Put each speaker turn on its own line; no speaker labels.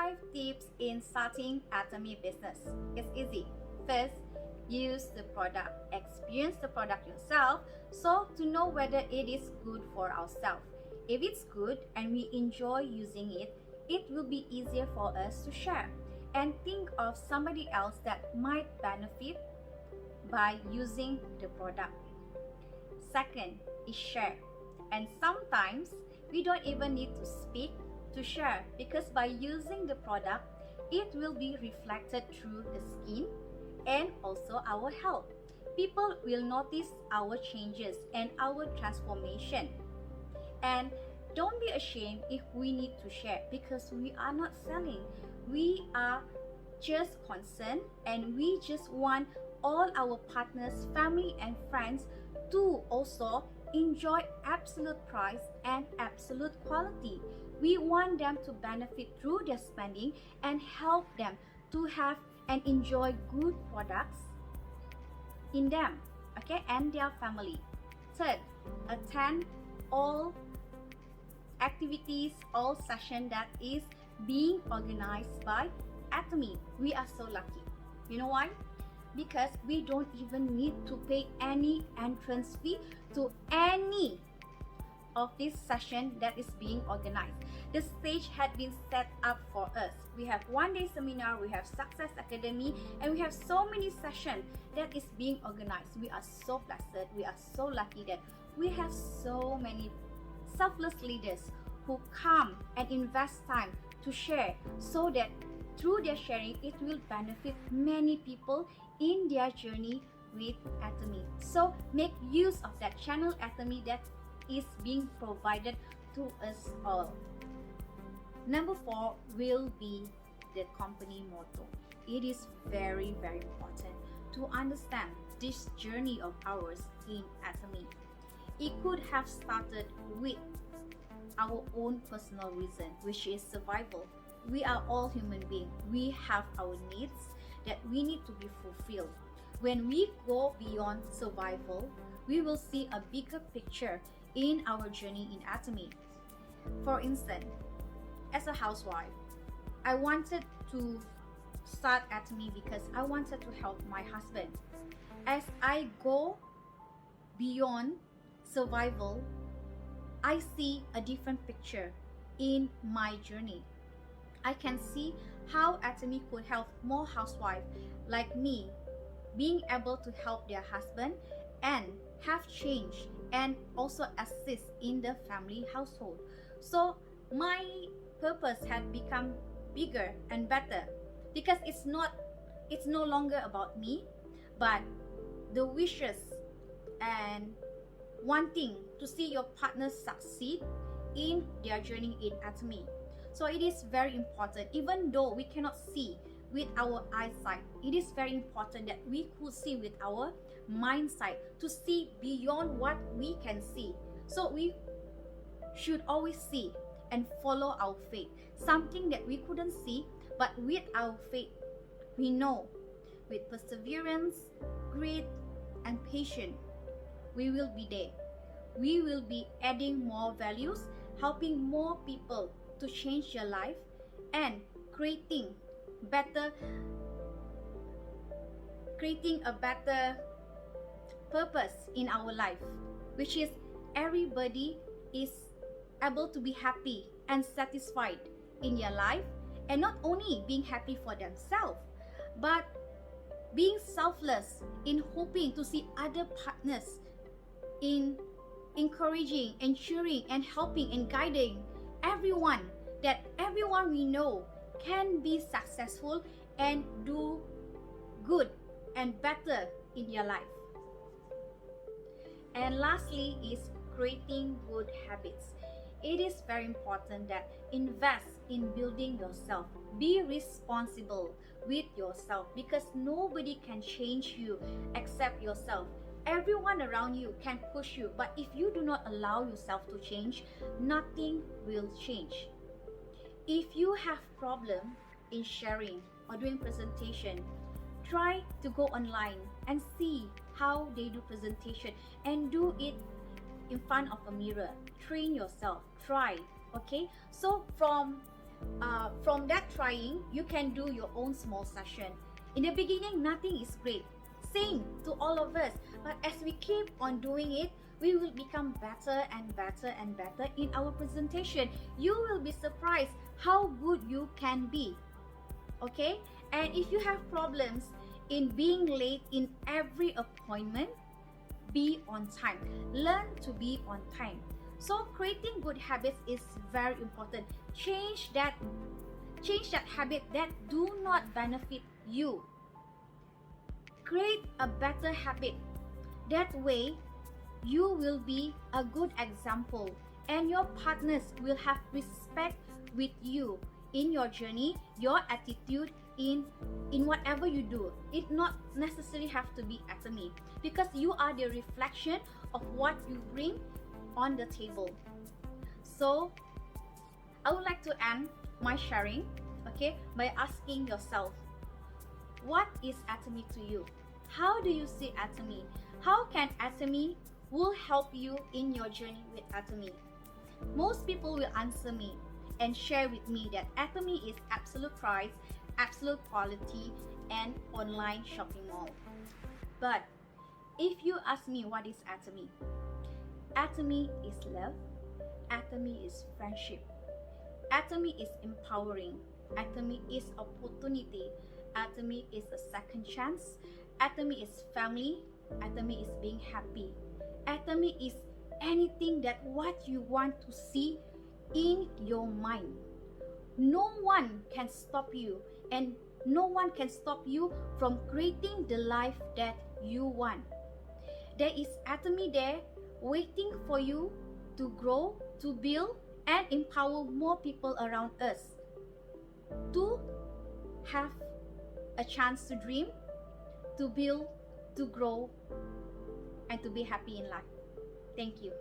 5 tips in starting Atomy business. It's easy. First, use the product. Experience the product yourself so to know whether it is good for ourselves. If it's good and we enjoy using it, it will be easier for us to share and think of somebody else that might benefit by using the product. Second is share. And sometimes we don't even need to speak to share, because by using the product, it will be reflected through the skin and also our health. People will notice our changes and our transformation. And don't be ashamed if we need to share, because we are not selling. We are just concerned and we just want all our partners, family and friends to also enjoy absolute price and absolute quality. We want them to benefit through their spending and help them to have and enjoy good products in them, okay, and their family. Third, attend all activities, all session that is being organized by Atomy. We are so lucky. You know why? Because we don't even need to pay any entrance fee to any of this session that is being organized. The stage had been set up for us. We have one-day seminar, we have Success Academy, and we have so many sessions that is being organized. We are so blessed, we are so lucky that we have so many selfless leaders who come and invest time to share, so that through their sharing, it will benefit many people in their journey with Atomy. So make use of that channel Atomy that is being provided to us all. Number 4 will be the company motto. It is very, very important to understand this journey of ours in Atomy. It could have started with our own personal reason, which is survival. We are all human beings. We have our needs that we need to be fulfilled. When we go beyond survival, we will see a bigger picture in our journey in Atomy. For instance, as a housewife, I wanted to start Atomy because I wanted to help my husband. As I go beyond survival, I see a different picture in my journey. I can see how Atomy could help more housewives like me being able to help their husband and have change and also assist in the family household. So my purpose had become bigger and better, because it's no longer about me, but the wishes and wanting to see your partners succeed in their journey in Atomy. So it is very important, even though we cannot see with our eyesight, it is very important that we could see with our mind sight, to see beyond what we can see. So we should always see and follow our faith, something that we couldn't see, but with our faith we know, with perseverance, grit and patience, we will be there. We will be adding more values, helping more people to change their life and creating a better purpose in our life, which is everybody is able to be happy and satisfied in their life, and not only being happy for themselves, but being selfless in hoping to see other partners in encouraging and cheering and helping and guiding everyone, that everyone we know can be successful and do good and better in their life. And lastly is creating good habits. It is very important that invest in building yourself. Be responsible with yourself, because nobody can change you except yourself. Everyone around you can push you, but if you do not allow yourself to change, nothing will change. If you have problem in sharing or doing presentation, try to go online and see how they do presentation and do it in front of a mirror. Train yourself, try, okay? So from from that trying, you can do your own small session. In the beginning, nothing is great. Same to all of us. But as we keep on doing it, we will become better and better and better in our presentation. You will be surprised how good you can be. Okay? And if you have problems in being late in every appointment, be on time. Learn to be on time. So creating good habits is very important. Change that habit that do not benefit you. Create a better habit. That way, you will be a good example and your partners will have respect with you in your journey, your attitude in whatever you do. It not necessarily have to be Atomy, because you are the reflection of what you bring on the table. So I would like to end my sharing, okay, by asking yourself, what is Atomy to you? How do you see Atomy? How can Atomy will help you in your journey with Atomy? Most people will answer me and share with me that Atomy is absolute price, absolute quality, and online shopping mall. But if you ask me what is Atomy, Atomy is love, Atomy is friendship, Atomy is empowering, Atomy is opportunity, Atomy is a second chance, Atomy is family, Atomy is being happy, Atomy is anything that what you want to see in your mind. No one can stop you, and no one can stop you from creating the life that you want. There is Atomy there waiting for you to grow, to build, and empower more people around us to have a chance to dream, to build, to grow, and to be happy in life. Thank you.